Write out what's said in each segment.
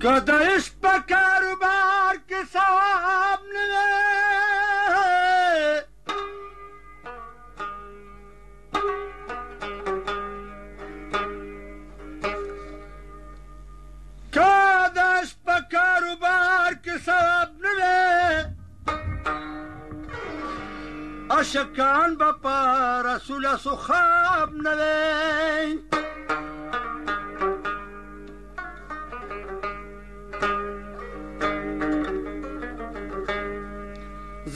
که د عشق په کاروبار کې صاحب نه دی که د عشق په کاروبار کې صاحب نه دی عاشقان به په رسول سو خواب نه دی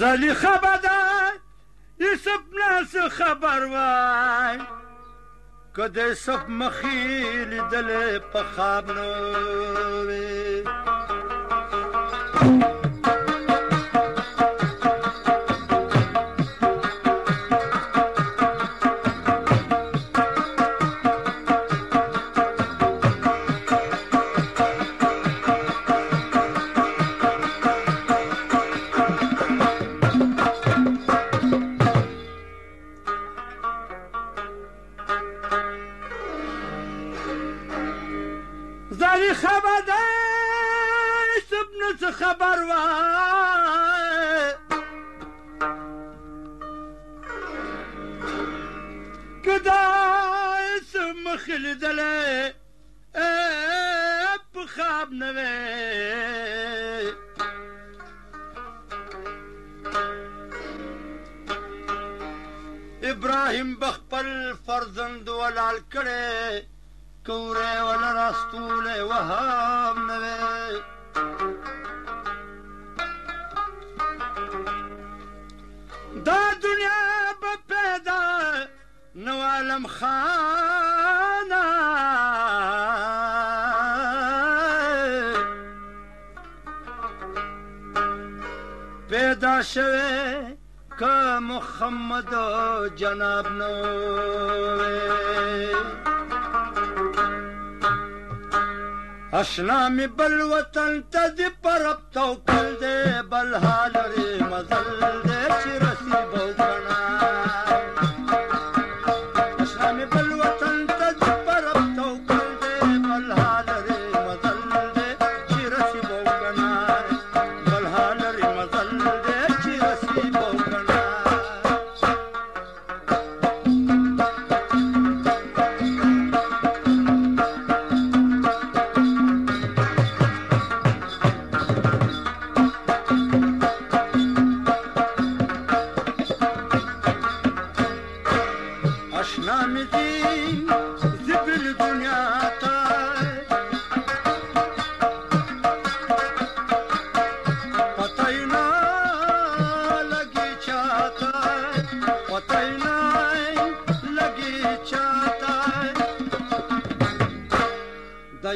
زلیخه به د یوسف نه څه خبر وای که د یوسف مخې لیدلې په خواب نه وي زلیخه به د یوسف نه څه خبر وای که د یوسف مخې لیدلی په خواب نه وی ابراهیم به خپل فرزند ولال کړی کوری ولا راستولی وهاب نه وی دا دنیا به پیدا نو عالم خانه پیدا شوی که محمد جناب نه وی اشنا می بل وطن ته دې پرب توکل دی بل حال لري مزل دی چې رسیب او کڼه اشنا می بل وطن ته دې پرب توکل دی بل حال لري مزل دی چې رسیب او کڼه بل حال لري مزل دی چې رسیب او کڼه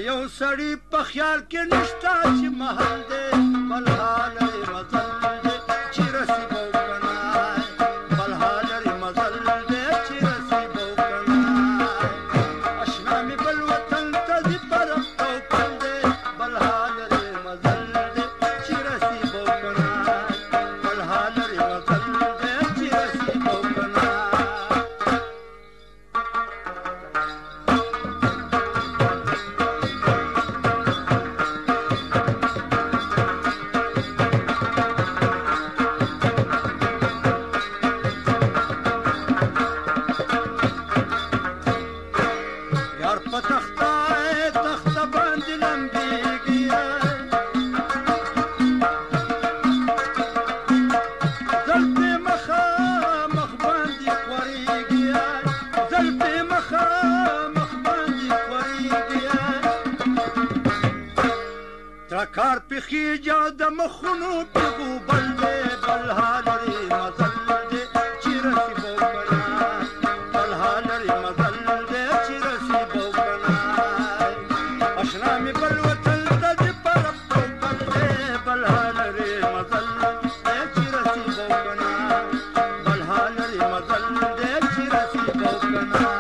یو سړی په خیال کې نشته چې محل دی بل حال لري مزل دی چې رسیب او کڼه بل حال لري مزل دی چې رسیب او کڼه اشنا مې بل وطن ته دې پرب توکل دی بل حال لري مزل دی چې رسیب او کڼه بل حال لري مزل دی چې رسیب او کڼه کار پخیجا د مخونو پیغو بل دی بل حال لري مزل دی چې رسیب او کڼه بل حال لري مزل دی چې رسیب او کڼه اشنا مې بل وطن ته دې پرب توکل دی بل حال لري مزل دی چې رسیب او کڼه بل حال لري مزل دی چې رسیب او کڼه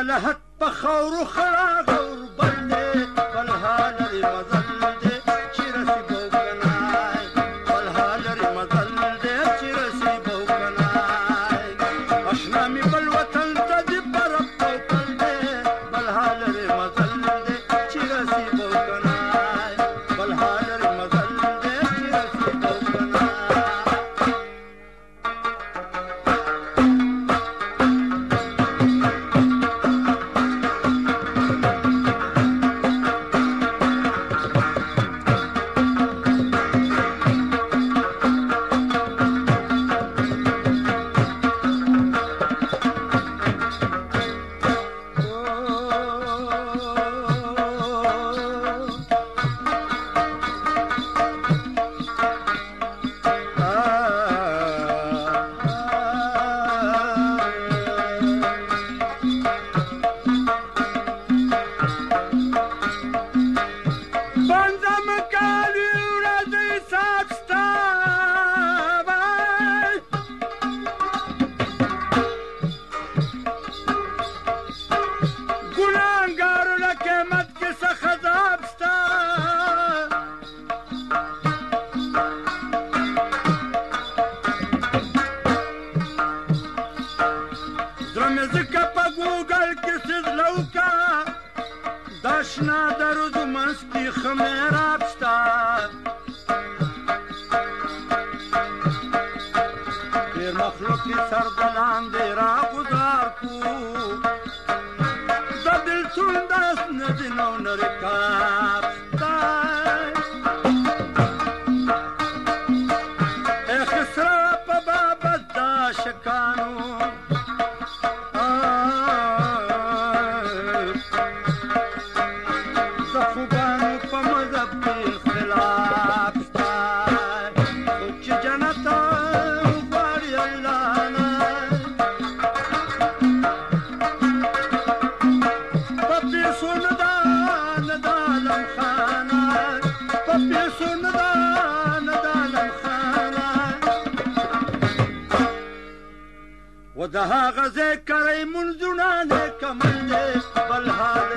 لحد په خاورو خړاغ اور بل دی بل حال لري مزل دی چې رسي به وکنای بل حال لري مزل دی چې رسي به وکنای اشنا مې بل وطن ته د برب توکل دی بل حال لري مزل دی چې رسي به وکنای بل حال لري مزل دی چې رسي به وکنای داشنا درود مستی خمیراب ستا دیر مخلوقی سردلان دیرا گذار کو دا دل تون دست ندنو نرکاب ستا ای خسرا پا بابت دا شکانو و ده هغه ذکر منځونه نه کمل دی بل حال